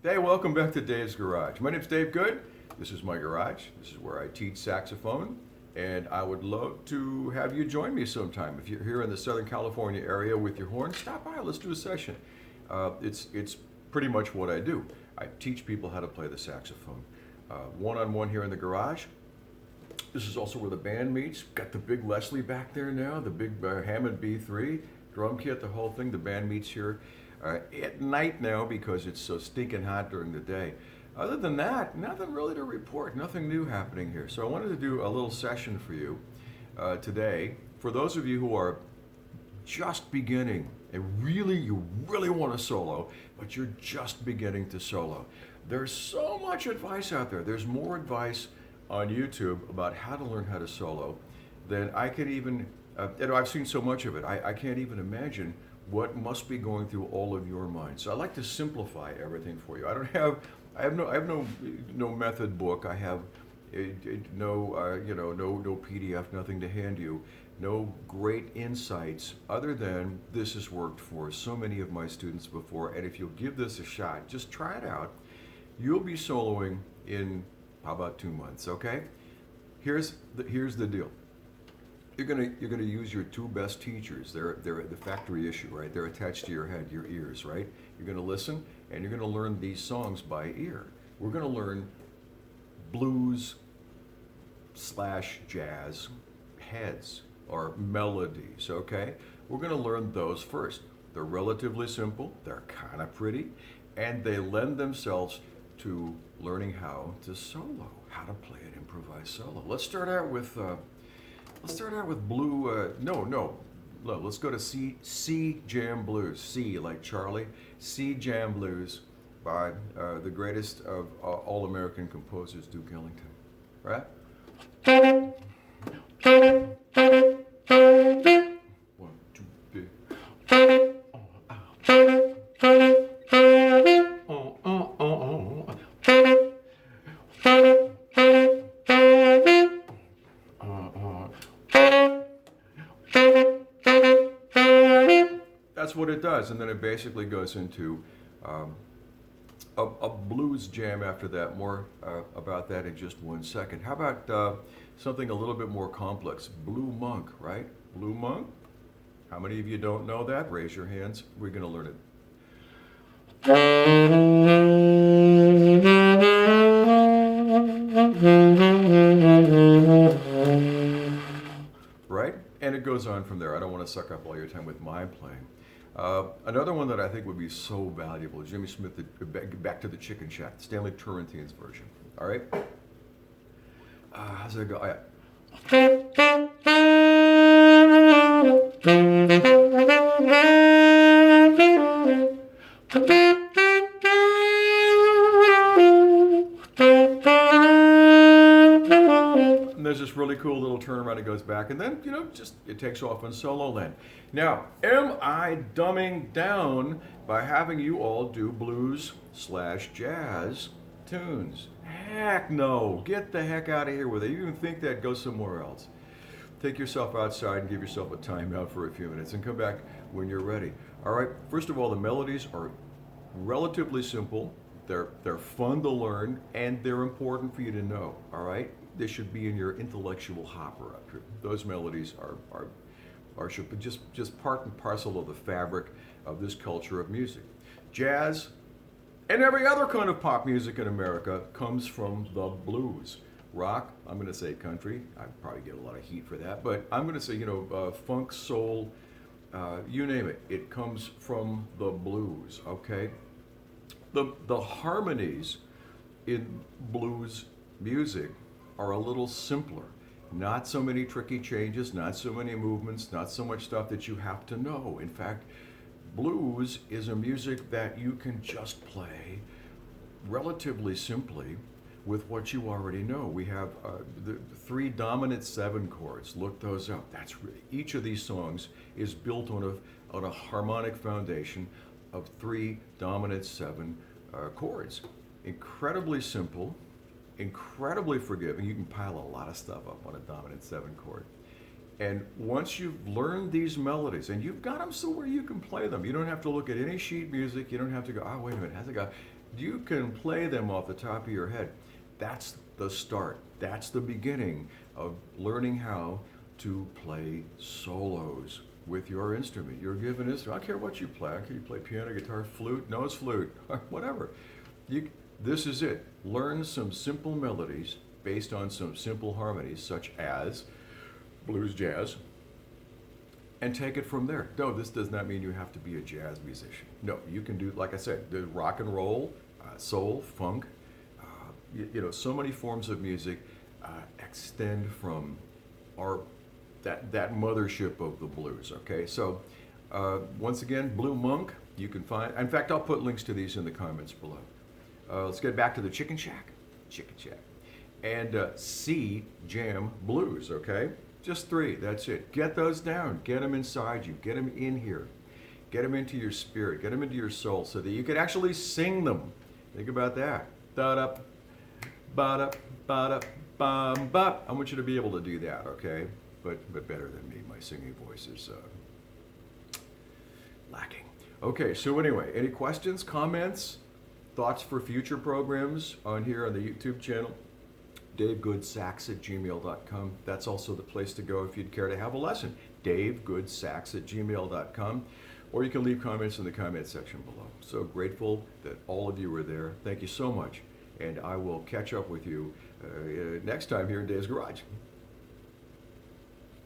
Hey, welcome back to Dave's Garage. My name's Dave Good. This is my garage. This is where I teach saxophone, and I would love to have you join me sometime. If you're here in the Southern California area with your horn, stop by. Let's do a session. It's pretty much what I do. I teach people how to play the saxophone, one-on-one here in the garage. This is also where the band meets. Got the big Leslie back there now, the big Hammond B3 drum kit, the whole thing. The band meets here at night now because it's so stinking hot during the day. Other than that, nothing really to report, nothing new happening here. So I wanted to do a little session for you today. For those of you who are just beginning and you really want to solo, but you're just beginning to solo. There's so much advice out there. There's more advice on YouTube about how to learn how to solo than I could even, I've seen so much of it, I can't even imagine what must be going through all of your minds. So I like to simplify everything for you. I have no method book. I have no PDF, nothing to hand you, no great insights other than this has worked for so many of my students before. And if you'll give this a shot, just try it out. You'll be soloing in how about 2 months? Okay. Here's the deal. You're gonna use your two best teachers. They're the factory issue, right? They're attached to your head, your ears, right? You're gonna listen and you're gonna learn these songs by ear. We're gonna learn blues slash jazz heads or melodies, okay? We're gonna learn those first. They're relatively simple, they're kind of pretty, and they lend themselves to learning how to solo, how to play an improvised solo. Let's start out with blue. No. Let's go to C Jam Blues. C like Charlie. C Jam Blues by the greatest of all American composers, Duke Ellington. Right? One, two, three. That's what it does, and then it basically goes into a blues jam after that. More about that in just 1 second. How about something a little bit more complex? Blue Monk, right? Blue Monk? How many of you don't know that? Raise your hands. We're going to learn it. Right? And it goes on from there. I don't want to suck up all your time with my playing. Another one that I think would be so valuable, Jimmy Smith, Back to the Chicken Shack, Stanley Turrentine's version. All right? How's that go? And there's this really cool little turnaround. It goes back, and then just it takes off on solo land. Now, am I dumbing down by having you all do blues slash jazz tunes? Heck no! Get the heck out of here with it. You even think that? Go somewhere else. Take yourself outside and give yourself a timeout for a few minutes, and come back when you're ready. All right. First of all, the melodies are relatively simple. They're fun to learn, and they're important for you to know. All right. They should be in your intellectual hopper up here. Those melodies are just part and parcel of the fabric of this culture of music. Jazz and every other kind of pop music in America comes from the blues. Rock, I'm going to say country. I probably get a lot of heat for that, but I'm going to say funk, soul, you name it. It comes from the blues. Okay. The harmonies in blues music are a little simpler. Not so many tricky changes, not so many movements, not so much stuff that you have to know. In fact, blues is a music that you can just play relatively simply with what you already know. We have the 3 dominant 7 chords. Look those up. Each of these songs is built on a harmonic foundation of 3 dominant 7 chords. Incredibly simple, incredibly forgiving. You can pile a lot of stuff up on a dominant 7 chord. And once you've learned these melodies, and you've got them so where you can play them, you don't have to look at any sheet music, you don't have to go, oh, wait a minute, how's it go? You can play them off the top of your head. That's the start. That's the beginning of learning how to play solos with your instrument. You're given this. I don't care what you play. I don't care you play piano, guitar, flute, nose flute, whatever. This is it. Learn some simple melodies based on some simple harmonies, such as blues, jazz, and take it from there. No, this does not mean you have to be a jazz musician. No, you can do, like I said, the rock and roll, soul, funk, so many forms of music extend from that mothership of the blues. Okay, so once again, Blue Monk, you can find. In fact, I'll put links to these in the comments below. Let's get back to the Chicken Shack, and C Jam Blues. Okay, just 3. That's it. Get those down. Get them inside you. Get them in here. Get them into your spirit. Get them into your soul, so that you can actually sing them. Think about that. Da-da, ba-da, ba-da, bum, ba. I want you to be able to do that, okay? But better than me. My singing voice is lacking. Okay, so anyway, any questions, comments, thoughts for future programs on here on the YouTube channel? DaveGoodSax@gmail.com. That's also the place to go if you'd care to have a lesson. DaveGoodSax@gmail.com. Or you can leave comments in the comment section below. So grateful that all of you were there. Thank you so much. And I will catch up with you next time here in Dave's Garage.